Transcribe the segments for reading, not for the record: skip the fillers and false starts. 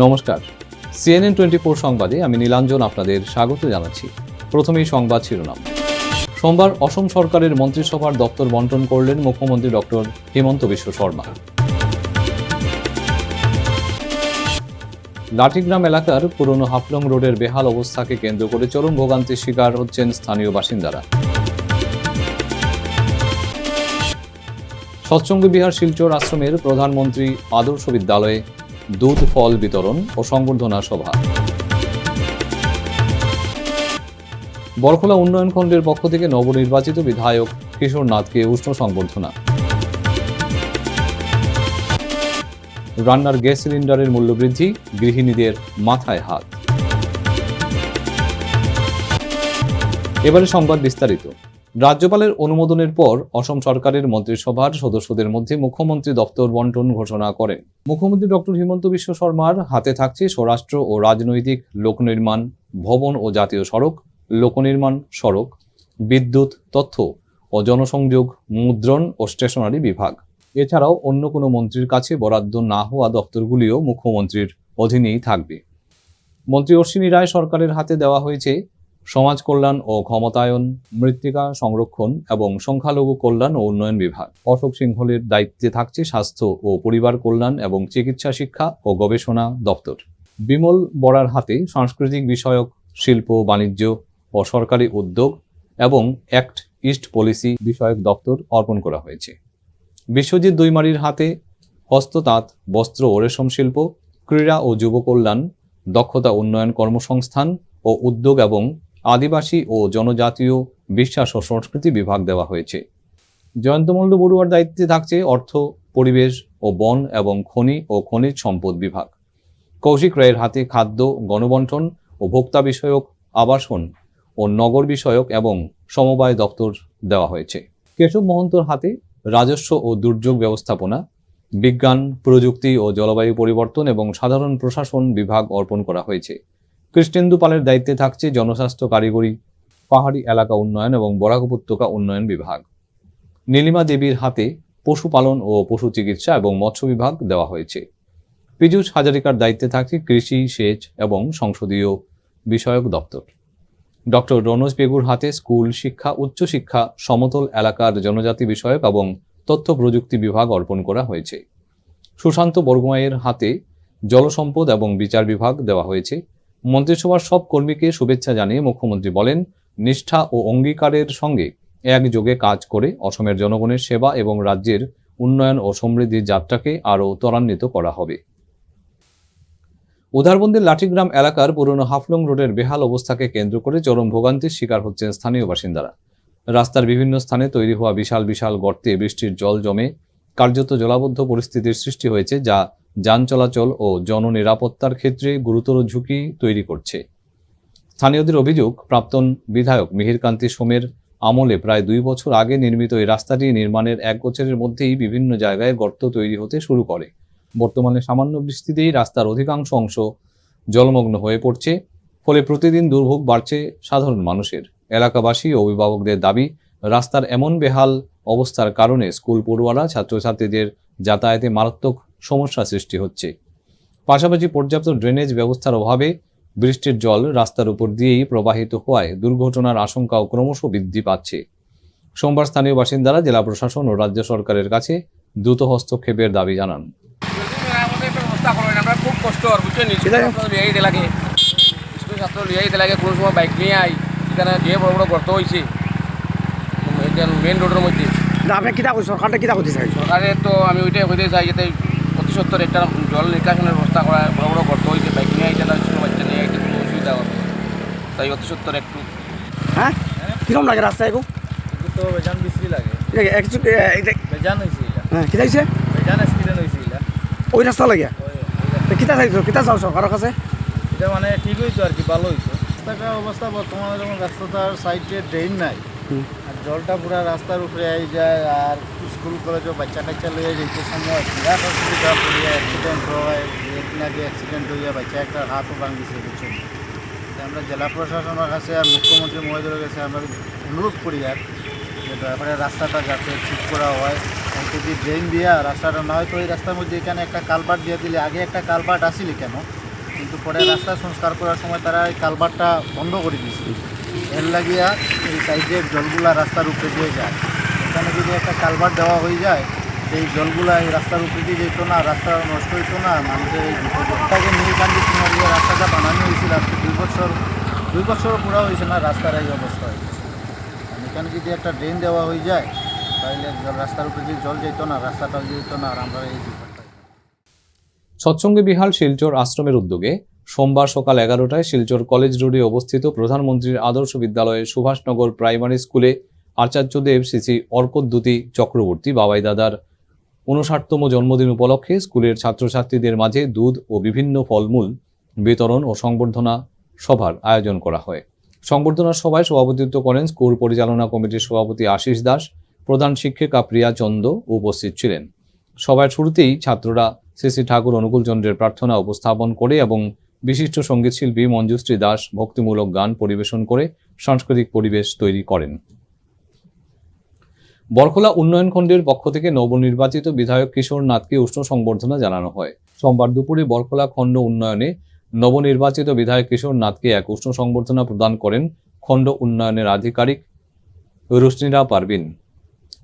নমস্কার, CNN 24 সংবাদে আমি নীলাঞ্জন আপনাদের স্বাগত জানাচ্ছি। প্রথমেই সংবাদ শিরোনাম। সোমবার অসম সরকারের মন্ত্রিসভার দপ্তর বন্টন করলেন মুখ্যমন্ত্রী ডক্টর হিমন্ত বিশ্ব শর্মা। লাঠিগ্রাম এলাকার পুরনো হাফলং রোডের বেহাল অবস্থাকে কেন্দ্র করে চরম ভোগান্তির শিকার হচ্ছেন স্থানীয় বাসিন্দারা। সৎসঙ্গ বিহার শিলচর আশ্রমের প্রধানমন্ত্রী আদর্শ বিদ্যালয়ে দুধ ফল বিতরণ ও সংবর্ধনা সভা। বরখোলা উন্নয়ন খণ্ডের পক্ষ থেকে নবনির্বাচিত বিধায়ক কিশোর নাথকে উষ্ণ সংবর্ধনা। রান্নার গ্যাস সিলিন্ডারের মূল্য বৃদ্ধি, গৃহিণীদের মাথায় হাত। এবারে সংবাদ বিস্তারিত। রাজ্যপালের অনুমোদনের পর অসম সরকারের মন্ত্রিসভার সদস্যদের মধ্যে মুখ্যমন্ত্রী দপ্তর বন্টন ঘোষণা করেন। মুখ্যমন্ত্রী ডক্টর হিমন্ত বিশ্ব শর্মার হাতে থাকছে স্বরাষ্ট্র ও রাজনৈতিক, লোকনির্মাণ, ভবন ও জাতীয় সড়ক, লোকনির্মাণ, সড়ক, বিদ্যুৎ, তথ্য ও জনসংযোগ, মুদ্রণ ও স্টেশনারি বিভাগ। এছাড়াও অন্য কোনো মন্ত্রীর কাছে বরাদ্দ না হওয়া দপ্তরগুলিও মুখ্যমন্ত্রীর অধীনেই থাকবে। মন্ত্রী অশ্বিনী রায় সরকারের হাতে দেওয়া হয়েছে সমাজ কল্যাণ ও ক্ষমতায়ন, মৃত্তিকা সংরক্ষণ এবং সংখ্যালঘু কল্যাণ ও উন্নয়ন বিভাগ। অশোক সিংহলের দায়িত্বে থাকছে স্বাস্থ্য ও পরিবার কল্যাণ এবং চিকিৎসা শিক্ষা ও গবেষণা দপ্তর। বিমল বরার হাতে সাংস্কৃতিক বিষয়ক, শিল্প, বাণিজ্য ও সরকারি উদ্যোগ এবং অ্যাক্ট ইস্ট পলিসি বিষয়ক দপ্তর অর্পণ করা হয়েছে। বিশ্বজিৎ দৈমারির হাতে হস্ততাঁত, বস্ত্র ও রেশম শিল্প, ক্রীড়া ও যুব কল্যাণ, দক্ষতা উন্নয়ন, কর্মসংস্থান ও উদ্যোগ এবং আদিবাসী ও জনজাতীয় বিশ্বাস ও সংস্কৃতি বিভাগ দেওয়া হয়েছে। জয়ন্ত মল্ল বড়ুয়ার দায়িত্বে থাকছে অর্থ, পরিবেশ ও বন এবং খনি ও খনিজ সম্পদ বিভাগ। কৌশিক রায়ের হাতে খাদ্য, গণবন্টন ও ভোক্তা বিষয়ক, আবাসন ও নগর বিষয়ক এবং সমবায় দপ্তর দেওয়া হয়েছে। কেশব মহন্তর হাতে রাজস্ব ও দুর্যোগ ব্যবস্থাপনা, বিজ্ঞান, প্রযুক্তি ও জলবায়ু পরিবর্তন এবং সাধারণ প্রশাসন বিভাগ অর্পণ করা হয়েছে। কৃষ্ণেন্দু পালের দায়িত্বে থাকছে জনস্বাস্থ্য, কারিগরি, পাহাড়ি এলাকা উন্নয়ন এবং বরাক উপত্যকা উন্নয়ন বিভাগ। নীলিমা দেবীর হাতে পশুপালন ও পশু চিকিৎসা এবং মৎস্য বিভাগ দেওয়া হয়েছে। পীযূষ হাজারিকার দায়িত্বে থাকছে কৃষি, সেচ এবং সংসদীয় বিষয়ক দপ্তর। ডক্টর রনোজ পেগুর হাতে স্কুল শিক্ষা, উচ্চশিক্ষা, সমতল এলাকার জনজাতি বিষয়ক এবং তথ্য প্রযুক্তি বিভাগ অর্পণ করা হয়েছে। সুশান্ত বরগুমাইয়ের হাতে জলসম্পদ এবং বিচার বিভাগ দেওয়া হয়েছে। মন্ত্রিসভার সব কর্মীকে শুভেচ্ছা জানিয়ে মুখ্যমন্ত্রী বলেন, নিষ্ঠা ও অঙ্গীকারের সঙ্গে একযোগে কাজ করে অসমের জনগণের সেবা এবং রাজ্যের উন্নয়ন ও সমৃদ্ধির যাত্রাকে আরও ত্বরান্বিত করা হবে। উধারবন্দের লাঠিগ্রাম এলাকার পুরনো হাফলং রোডের বেহাল অবস্থাকে কেন্দ্র করে চরম ভোগান্তির শিকার হচ্ছেন স্থানীয় বাসিন্দারা। রাস্তার বিভিন্ন স্থানে তৈরি হওয়া বিশাল বিশাল গর্তে বৃষ্টির জল জমে কার্যত জলাবদ্ধ পরিস্থিতির সৃষ্টি হয়েছে, যা যান চলাচল ও জননিরাপত্তার ক্ষেত্রে গুরুতর ঝুঁকি তৈরি করছে। স্থানীয়দের অভিযোগ, প্রাক্তন বিধায়ক মিহিরকান্তি সোমের আমলে প্রায় 2 বছর আগে নির্মিত এই রাস্তাটি নির্মাণের 1 বছরের মধ্যেই বিভিন্ন জায়গায় গর্ত তৈরি হতে শুরু করে। বর্তমানে সামান্য বৃষ্টিতেই রাস্তার অধিকাংশ অংশ জলমগ্ন হয়ে পড়ছে, ফলে প্রতিদিন দুর্ভোগ বাড়ছে সাধারণ মানুষের। এলাকাবাসী ও অভিভাবকদের দাবি, রাস্তার এমন বেহাল অবস্থার কারণে স্কুল পড়ুয়ারা, ছাত্রছাত্রীদের যাতায়াতে মারাত্মক সমস্যা সৃষ্টি হচ্ছে। পাশাপাশি পর্যাপ্ত ড্রেনেজ ব্যবস্থার অভাবে বৃষ্টির জল রাস্তার উপর দিয়েই প্রবাহিত হওয়ায় দুর্ঘটনার আশঙ্কাও ক্রমশ বৃদ্ধি পাচ্ছে। সোমবার স্থানীয় বাসিন্দারা জেলা প্রশাসন ও রাজ্য সরকারের কাছে দ্রুত হস্তক্ষেপের দাবি জানান। খুব কষ্ট আর বুঝছেন, লিয়াইতে লাগে, স্কুল ছাত্র লিয়াইতে লাগে, কোনো সময় বাইক নিয়ে আই, সেখানে দিয়ে বড় বড় গর্ত হয়েছে মেন রোডের মধ্যে। আপনি কিতা করছেন, সরকারটা কিতা করতে চাই? সরকারে তো আমি ওইটাই হইতে চাই, যাতে অতি সত্তর একটা জল নিষ্কাশনের ব্যবস্থা করা। বড় বড় গর্ত হয়েছে, বাইক নিয়ে আইতে না, ছোটো বাচ্চা নিয়ে আইতে কোনো অসুবিধা হবে, তাই অতি সত্তর একটু। হ্যাঁ, কিরকম লাগে রাস্তা এগো? তো বেজান বিশ্রী লাগে, বেজান হয়েছে, হ্যাঁ কিতা হয়েছে? বেজান অ্যাক্সিডেন্ট হয়েছে ওই রাস্তা লাগে। কিতা চাইছো, কিতা চাও সরকারের কাছে? এটা মানে ঠিক হয়েছে আর কি, ভালো হয়েছে। রাস্তাটার অবস্থা বর্তমানে যেমন রাস্তাটার সাইডে ড্রেন নাই, আর জলটা পুরো রাস্তার উপরে আই যায়, আর স্কুল কলেজও বাচ্চা কাচ্চা লইয়া যেতে সময় বিরাট অসুবিধা পড়িয়া অ্যাক্সিডেন্ট হয়। একদিন আগে অ্যাক্সিডেন্ট হইয়া বাচ্চা একটা হাতও ভাঙিছে বুঝছেন। আমরা জেলা প্রশাসনের কাছে আর মুখ্যমন্ত্রী মহোদয়ের কাছে আমরা অনুরোধ করি আর যে দয়া করে রাস্তাটা যাতে ঠিক করা হয়। যদি ড্রেন দিয়া রাস্তাটা না হয় তো এই রাস্তার মধ্যে এখানে একটা কালভার্ট দিয়ে দিলে, আগে একটা কালভার্ট আসিল কেন, কিন্তু পরে রাস্তা সংস্কার করার সময় তারা এই কালভারটা বন্ধ করে দিয়েছে। এর লাগিয়া এই সাইডের জলগুলা রাস্তার উপরে দিয়ে যায়। এখানে যদি একটা কালভার দেওয়া হয়ে যায়, এই জলগুলা এই রাস্তার উপরে দিয়ে যেত না, রাস্তা নষ্ট হইতো না, মানুষের এই বিপদটাকে নীলকান্দি সিনার যে রাস্তাটা বানানো হয়েছিল আজকে 2 বছর পুরো হয়েছে না, রাস্তার এই অবস্থা হয়েছে। এখানে যদি একটা ড্রেন দেওয়া হয়ে যায় তাহলে রাস্তার উপরে যে জল যেত না, রাস্তাটাও যেত না, আর আমরা এই বিপদটা। সৎসঙ্গে বিহার শিলচর আশ্রমের উদ্যোগে সোমবার সকাল 11টায় শিলচর কলেজ রোডে অবস্থিত প্রধানমন্ত্রীর আদর্শ বিদ্যালয়ে সুভাষনগর প্রাইমারি স্কুলে আচার্যদেব শ্রী অর্কদ্যুতি চক্রবর্তী বাবাই দাদার 59তম জন্মদিন উপলক্ষে স্কুলের ছাত্রছাত্রীদের মাঝে দুধ ও বিভিন্ন ফলমূল বিতরণ ও সংবর্ধনা সভার আয়োজন করা হয়। সংবর্ধনা সভায় সভাপতিত্ব করেন স্কুল পরিচালনা কমিটির সভাপতি আশিস দাস, প্রধান শিক্ষিকা প্রিয়া চন্দ উপস্থিত ছিলেন। সভার শুরুতেই ছাত্ররা শ্রী ঠাকুর অনুকূল চন্দ্রের প্রার্থনা উপস্থাপন করে এবং বিশিষ্ট সঙ্গীতশিল্পী মঞ্জুশ্রী দাস ভক্তিমূলক গান পরিবেশন করে সাংস্কৃতিক পরিবেশ তৈরি করেন। বরখলা উন্নয়ন খণ্ডের পক্ষ থেকে নবনির্বাচিত বিধায়ক কিশোর নাথকে উষ্ণ সংবর্ধনা জানানো হয়। সোমবার দুপুরে বরখলা খণ্ড উন্নয়নে নবনির্বাচিত বিধায়ক কিশোর নাথকে এক উষ্ণ সংবর্ধনা প্রদান করেন খণ্ড উন্নয়নের আধিকারিক রুশনিরা পারভিন।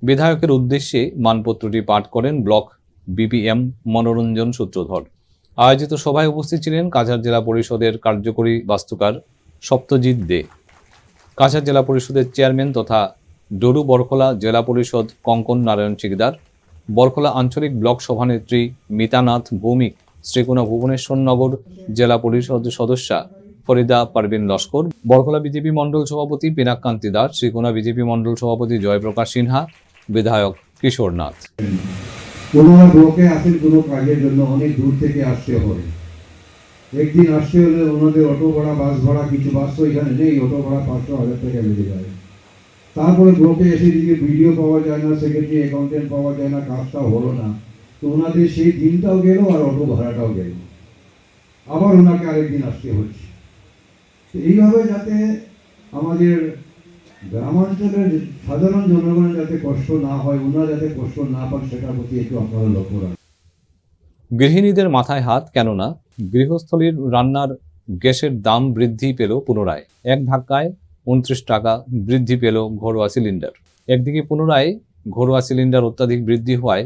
বিধায়কের উদ্দেশ্যে মানপত্রটি পাঠ করেন ব্লক বিপিএম মনোরঞ্জন সূত্রধর। আয়োজিত সভায় উপস্থিত ছিলেন কাছাড় জেলা পরিষদের কার্যকরী বাস্তুকার সপ্তজিৎ দে, কাছাড় জেলা পরিষদের চেয়ারম্যান তথা ডরু বরখলা জেলা পরিষদ কঙ্কন নারায়ণ চিকদার, বরখলা আঞ্চলিক ব্লক সভানেত্রী মিতানাথ ভৌমিক, শ্রীকোনা ভুবনেশ্বরনগর জেলা পরিষদ সদস্যা ফরিদা পারভিন লস্কর, বরখলা বিজেপি মণ্ডল সভাপতি পিনাককান্তি দাস, শ্রীকোনা বিজেপি মণ্ডল সভাপতি জয়প্রকাশ সিনহা, বিধায়ক কিশোর নাথ। কোনো ব্লকে আসেন কোনো কাজের জন্য অনেক দূর থেকে আসতে হয়। একদিন আসতে হলে ওনাদের অটো ভাড়া, বাস ভাড়া, কিছু বাস তো এখানে নেই, অটো ভাড়া 500-1000 টাকা লেগে যায়। তারপরে ব্লকে এসে দিকে ভিডিও পাওয়া যায় না, সেক্রেটারি অ্যাকাউন্টেন্ট পাওয়া যায় না, কাজটা হলো না, তো ওনাদের সেই দিনটাও গেল আর অটো ভাড়াটাও গেল, আবার ওনাকে আরেকদিন আসতে হচ্ছে। তো এইভাবে যাতে আমাদের গ্রামাঞ্চলের সাধারণ জনগণের যাতে কষ্ট না হয়, ওনারা যাতে কষ্ট না পান, সেটার প্রতি একটু আপনারা লক্ষ্য রাখবেন। গৃহিণীদের মাথায় হাত, কেননা গৃহস্থলীর রান্নার গ্যাসের দাম বৃদ্ধি পেল পুনরায়। এক ধাক্কায় 29 টাকা বৃদ্ধি পেল ঘরোয়া সিলিন্ডার। একদিকে পুনরায় ঘরোয়া সিলিন্ডার অত্যাধিক বৃদ্ধি হওয়ায়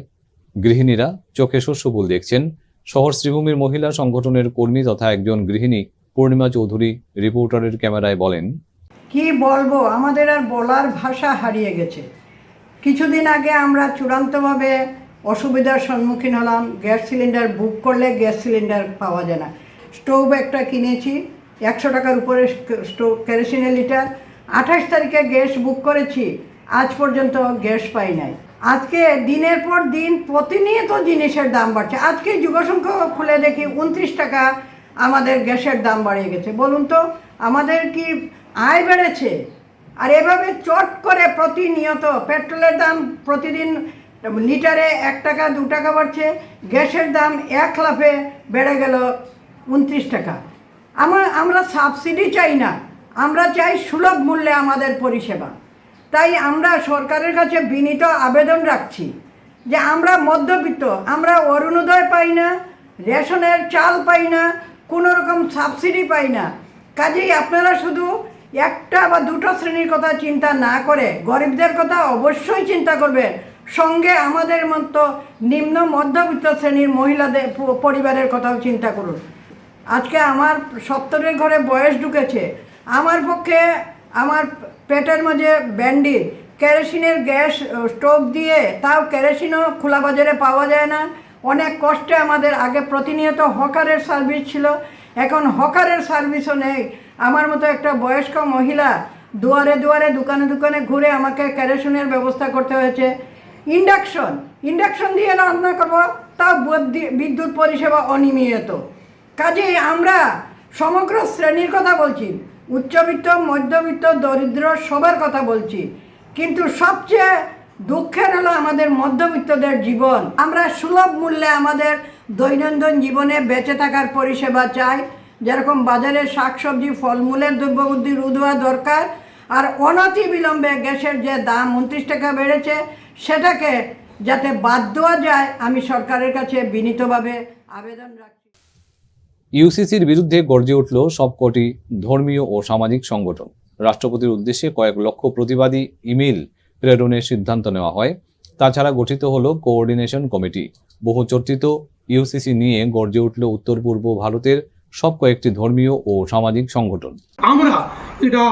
গৃহিণীরা চোখে শস্যফুল দেখছেন। শহর শ্রীভূমির মহিলা সংগঠনের কর্মী তথা একজন গৃহিণী পূর্ণিমা চৌধুরী রিপোর্টারের ক্যামেরায় বলেন, কি বলবো, আমাদের আর বলার ভাষা হারিয়ে গেছে। কিছুদিন আগে আমরা চূড়ান্তভাবে অসুবিধার সম্মুখীন হলাম। গ্যাস সিলিন্ডার বুক করলে গ্যাস সিলিন্ডার পাওয়া যায় না। স্টোভ একটা কিনেছি 100 টাকার উপরে স্টোভ, কেরোসিনের লিটার। 28 তারিখে গ্যাস বুক করেছি, আজ পর্যন্ত গ্যাস পাই নাই। আজকে দিনের পর দিন প্রতিনিয়ত জিনিসের দাম বাড়ছে। আজকে যুগসংখ্য খুলে দেখি 29 টাকা আমাদের গ্যাসের দাম বাড়িয়ে গেছে। বলুন তো, আমাদের কি আয় বেড়েছে? আর এভাবে চট করে প্রতিনিয়ত পেট্রোলের দাম প্রতিদিন লিটারে 1 টাকা 2 টাকা বাড়ছে, গ্যাসের দাম এক লাফে বেড়ে গেল 29 টাকা। আমরা সাবসিডি চাই না, আমরা চাই সুলভ মূল্যে আমাদের পরিষেবা। তাই আমরা সরকারের কাছে বিনীত আবেদন রাখছি যে আমরা মধ্যবিত্ত, আমরা অরুণোদয় পাই না, রেশনের চাল পাই না, কোনো রকম সাবসিডি পাই না। কাজেই আপনারা শুধু একটা বা দুটো শ্রেণীর কথা চিন্তা না করে গরিবদের কথা অবশ্যই চিন্তা করবেন, সঙ্গে আমাদের মতো নিম্ন মধ্যবিত্ত শ্রেণীর মহিলাদের পরিবারের কথাও চিন্তা করুন। আজকে আমার 70-এর ঘরে বয়স ঢুকেছে, আমার পক্ষে আমার পেটের মাঝে ব্যান্ডিজ, কেরোসিনের গ্যাস স্টোভ দিয়ে, তাও কেরোসিনও খোলা বাজারে পাওয়া যায় না। অনেক কষ্টে আমাদের আগে প্রতিনিয়ত হকারের সার্ভিস ছিল, এখন হকারের সার্ভিসও নেই। আমার মতো একটা বয়স্ক মহিলা দুয়ারে দুয়ারে দোকানে দোকানে ঘুরে আমাকে কেরোসিনের ব্যবস্থা করতে হয়েছে। ইন্ডাকশন দিয়ে রান্না করবো, তাও বিদ্যুৎ পরিষেবা অনিয়মিত। কাজেই আমরা সমগ্র শ্রেণীর কথা বলছি, উচ্চবিত্ত, মধ্যবিত্ত, দরিদ্র সবার কথা বলছি, কিন্তু সবচেয়ে দুঃখের হলো আমাদের মধ্যবিত্তদের জীবন। আমরা সুলভ মূল্যে আমাদের দৈনন্দিন জীবনে বেঁচে থাকার পরিষেবা চাই, যেরকম বাজারে শাকসবজি ফলমূলের দ্রব্যমূল্য রোধ হওয়া দরকার। আর অনতি বিলম্বে গ্যাসের যে দাম 29 টাকা বেড়েছে, সেটাকে যাতে বাদ দেওয়া যায়, আমি সরকারের কাছে বিনীতভাবে আবেদন রাখছি। ইউসিসির বিরুদ্ধে গর্জে উঠল সবকটি ধর্মীয় ও সামাজিক সংগঠন। রাষ্ট্রপতির উদ্দেশ্যে কয়েক লক্ষ প্রতিবাদী ইমেল প্রেরণের সিদ্ধান্ত নেওয়া হয়। তাছাড়া গঠিত হলো কোঅর্ডিনেশন কমিটি। বহু চর্চিত ইউসিসি নিয়ে গর্জে উঠল উত্তর পূর্ব ভারতের সব কয়েকটি ধর্মীয় ও সামাজিক সংগঠন। আমরা এটা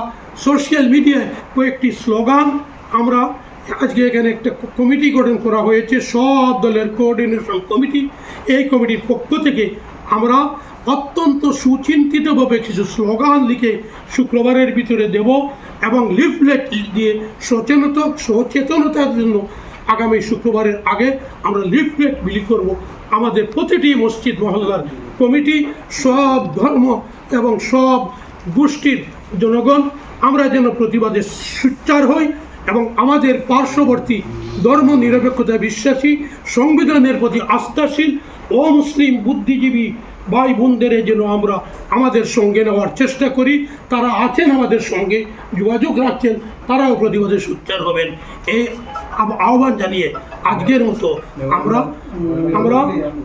সোশ্যাল মিডিয়ায় কয়েকটি স্লোগান আমরা আজকে এখানে একটা কমিটি গঠন করা হয়েছে, সব দলের কোঅর্ডিনেশন কমিটি। এই কমিটির পক্ষ থেকে আমরা অত্যন্ত সুচিন্তিতভাবে কিছু স্লোগান লিখে শুক্রবারের ভিতরে দেব এবং লিফলেট দিয়ে সচেতনতার জন্য আগামী শুক্রবারের আগে আমরা লিফলেট বিলি করব। আমাদের প্রতিটি মসজিদ মহল্লার কমিটি, সব ধর্ম এবং সব গোষ্ঠীর জনগণ আমরা যেন প্রতিবাদে সোচ্চার হই এবং আমাদের পার্শ্ববর্তী ধর্ম নিরপেক্ষতা বিশ্বাসী, সংবিধানের প্রতি আস্থাশীল ও মুসলিম বুদ্ধিজীবী ভাই বোনদের যেন আমরা আমাদের সঙ্গে নেওয়ার চেষ্টা করি। তারা আছেন আমাদের সঙ্গে, যোগাযোগ রাখছেন, তারাও প্রতিবাদে সোচ্চার হবেন। এই আহ্বান জানিয়ে আজকের মতো আমরা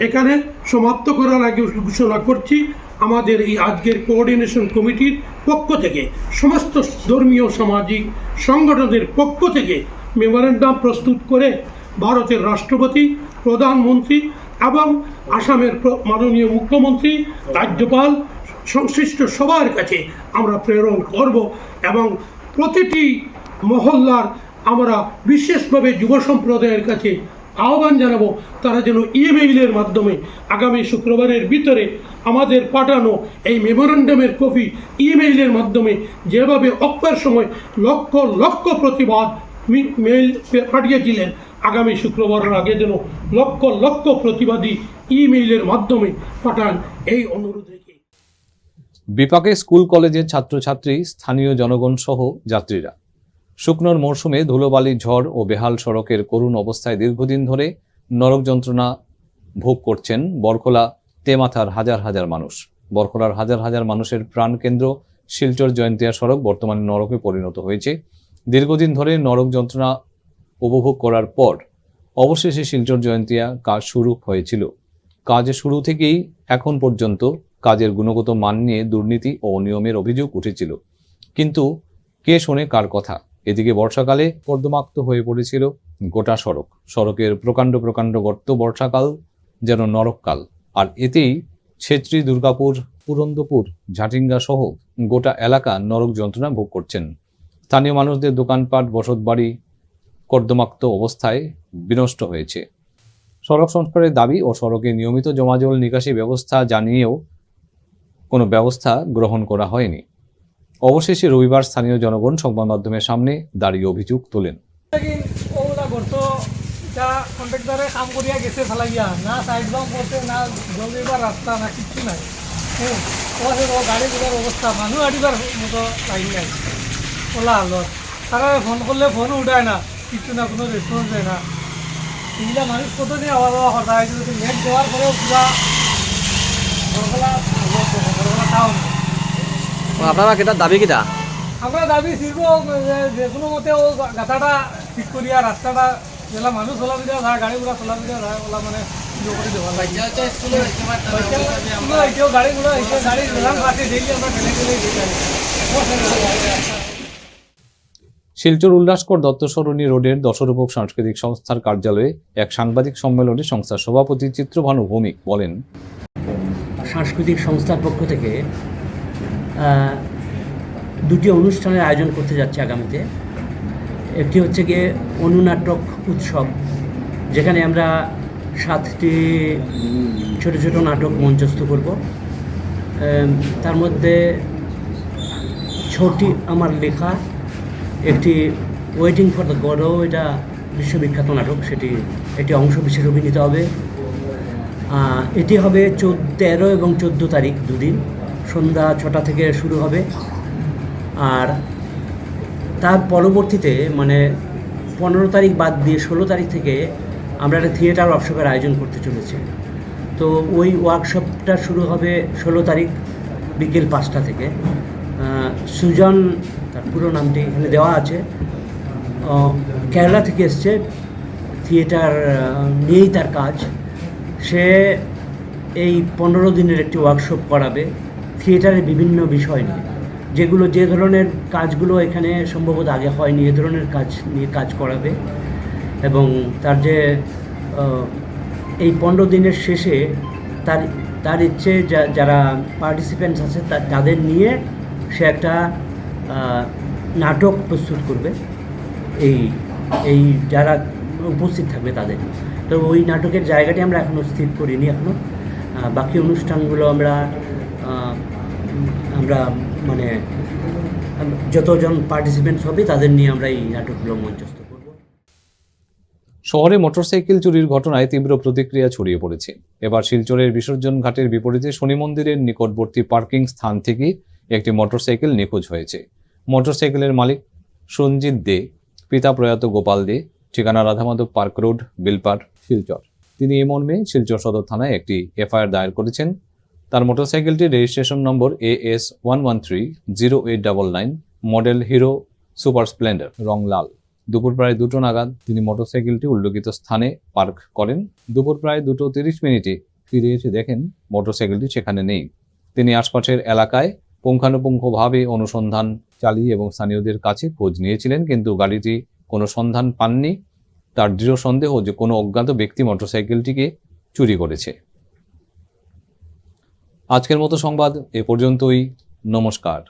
এখানে সমাপ্ত করার আগে ঘোষণা করছি, আমাদের এই আজকের কোঅর্ডিনেশন কমিটির পক্ষ থেকে সমস্ত ধর্মীয় সামাজিক সংগঠনের পক্ষ থেকে মেমোরেন্ডাম প্রস্তুত করে ভারতের রাষ্ট্রপতি, প্রধানমন্ত্রী এবং আসামের মাননীয় মুখ্যমন্ত্রী, রাজ্যপাল, সংশ্লিষ্ট সবার কাছে আমরা প্রেরণ করব এবং প্রতিটি মহল্লার আমরা বিশেষভাবে যুব সম্প্রদায়ের কাছে আহ্বান জানাবো, তারা যেন ইমেইলের মাধ্যমে আগামী শুক্রবারের ভিতরে আমাদের পাঠানো এই মেমোরেন্ডামের কপি ইমেইলের মাধ্যমে যেভাবে অক্ষর সময় লক্ষ লক্ষ প্রতিবাদ মেইল পাঠিয়েছিলেন, আগামী শুক্রবারের আগে যেন লক্ষ লক্ষ প্রতিবাদী ইমেইলের মাধ্যমে পাঠান, এই অনুরোধ রেখে বিপাকে স্কুল কলেজের ছাত্রছাত্রী, স্থানীয় জনগণ সহ যাত্রীরা। শুকনোর মরশুমে ধুলোবালি, ঝড় ও বেহাল সড়কের করুণ অবস্থায় দীর্ঘদিন ধরে নরক যন্ত্রণা ভোগ করছেন বরখোলা তেমাথার হাজার হাজার মানুষ। বরখোলার হাজার হাজার মানুষের প্রাণকেন্দ্র শিলচর জয়ন্তিয়া সড়ক বর্তমানে নরকে পরিণত হয়েছে। দীর্ঘদিন ধরে নরক যন্ত্রণা উপভোগ করার পর অবশেষে শিলচর জয়ন্তিয়া কাজ শুরু হয়েছিল। কাজ শুরু থেকেই এখন পর্যন্ত কাজের গুণগত মান নিয়ে দুর্নীতি ও অনিয়মের অভিযোগ উঠেছিল, কিন্তু কে শোনে কার কথা। এদিকে বর্ষাকালে কর্দমাক্ত হয়ে পড়েছিল গোটা সড়ক। সড়কের প্রকাণ্ড প্রকাণ্ড গর্ত, বর্ষাকাল যেন নরককাল। আর এতেই ছেত্রী, দুর্গাপুর, পুরন্দপুর, ঝাটিঙ্গা সহ গোটা এলাকা নরক যন্ত্রণা ভোগ করছেন। স্থানীয় মানুষদের দোকানপাট, বসতবাড়ি কর্দমাক্ত অবস্থায় বিনষ্ট হয়েছে। সড়ক সংস্কারের দাবি ও সড়কে নিয়মিত জমাজল নিকাশি ব্যবস্থা জানিয়েও কোনো ব্যবস্থা গ্রহণ করা হয়নি। অবশেষে রবিবার স্থানীয় জনগণ সংবাদ মাধ্যমের সামনে দাঁড়িয়ে অভিযোগ তোলেন। কন্ট্রাক্টরে কাম করিয়া গেছে ফেলাইয়া, না সাইড বাম করছে, না জল দিবার রাস্তা, না কিচ্ছু নাই। গাড়ি ঘোড়ার অবস্থা, মানুষ আড়িবার মতো লাগি নাই। ওলা হালত তারা ফোন করলে ফোনও উঠায় না, কিচ্ছু না, কোনো রেসপন্স দেয় না। এইগুলা মানুষ কতদিন আওয়া যাওয়া হঠাৎ নেট দেওয়ার পরেও পুরা বরখোলা টাউন। আপনারা কেটা দাবি কিটা? আমরা দাবি ছিল যে কোনো মতে ও গাথাটা ঠিক করিয়া রাস্তাটা যেলা মানুষ চলাফেরা যায়, গাড়ি ঘোড়া চলাফেরা যায়, ওলা মানে করে দেওয়া গাড়ি ঘোড়া গাড়ি গেলাম পাশে ডেইলি আমরা ঠেলে শিলচর উল্লাসকর দত্ত সরণী রোডের দশরূপক সাংস্কৃতিক সংস্থার কার্যালয়ে এক সাংবাদিক সম্মেলনে সংস্থার সভাপতি চিত্রভানু ভৌমিক বলেন, সাংস্কৃতিক সংস্থার পক্ষ থেকে দুটি অনুষ্ঠানের আয়োজন করতে যাচ্ছে আগামীতে। একটি হচ্ছে গিয়ে অনুনাটক উৎসব, যেখানে আমরা 7টি ছোট ছোট নাটক মঞ্চস্থ করব। তার মধ্যে ছোটি আমার লেখা, একটি ওয়েটিং ফর দ্য গডও, এটা বিশ্ববিখ্যাত নাটক, এটি অংশ বিশেষ অভিনীত হবে। এটি হবে 13 এবং 14 তারিখ, দুদিন, সন্ধ্যা 6টা থেকে শুরু হবে। আর তার পরবর্তীতে মানে 15 তারিখ বাদ দিয়ে 16 তারিখ থেকে আমরা একটা থিয়েটার ওয়ার্কশপের আয়োজন করতে চলেছি। তো ওই ওয়ার্কশপটা শুরু হবে 16 তারিখ বিকেল 5টা থেকে। সুজন, তার পুরো নামটি এখানে দেওয়া আছে, কেরালা থেকে এসছে, থিয়েটার নিয়েই তার কাজ। সে এই 15 দিনের একটি ওয়ার্কশপ করাবে থিয়েটারের বিভিন্ন বিষয় নিয়ে, যেগুলো যে ধরনের কাজগুলো এখানে সম্ভবত আগে হয়নি এ ধরনের কাজ নিয়ে কাজ করাবে। এবং তার যে এই 15 দিনের শেষে তার ইচ্ছে যারা পার্টিসিপেন্টস আছে তাদের নিয়ে সে একটা নাটক প্রস্তুত করবে, এই যারা উপস্থিত থাকবে তাদের। তো ওই নাটকের জায়গাটি আমরা এখনও স্থির করিনি, এখনও বাকি অনুষ্ঠানগুলো আমরা মানে যতজন পার্টিসিপেন্টস হবে তাদের নিয়ে আমরা এই নাটকগুলো মঞ্চস্থ করব। শহরে মোটরসাইকেল চুরির ঘটনায় তীব্র প্রতিক্রিয়া ছড়িয়ে পড়েছে। এবার শিলচরের বিসর্জন ঘাটের বিপরীতে শনি মন্দিরের নিকটবর্তী পার্কিং স্থান থেকে একটি মোটরসাইকেল নিখোঁজ হয়েছে। মোটরসাইকেলের মালিক সঞ্জিত দে, পিতা প্রয়াত গোপাল দে, ঠিকানা রাধামাধব পার্ক রোড, বিলপার, শিলচর। তিনি এই মর্মে শিলচর সদর থানায় একটি এফআইআর দায়ের করেছেন। তার মোটরসাইকেলটির registration number AS 1130899, model Hero Super Splendor, রং লাল। দুপুর প্রায় 2টো নাগাদ তিনি মোটরসাইকেলটি উল্লেখিত স্থানে পার্ক করেন। দুপুর প্রায় 2:30 ফিরে এসে দেখেন মোটরসাইকেলটি সেখানে নেই। তিনি আশপাশের এলাকায় পুঙ্খানুপুঙ্খভাবে অনুসন্ধান চালিয়ে এবং স্থানীয়দের কাছে খোঁজ নিয়েছিলেন, কিন্তু গাড়িটি কোনো সন্ধান পাননি। তার দৃঢ় সন্দেহ যে কোনো অজ্ঞাত ব্যক্তি মোটরসাইকেলটিকে চুরি করেছে। আজকের মতো সংবাদ এ পর্যন্তই। নমস্কার।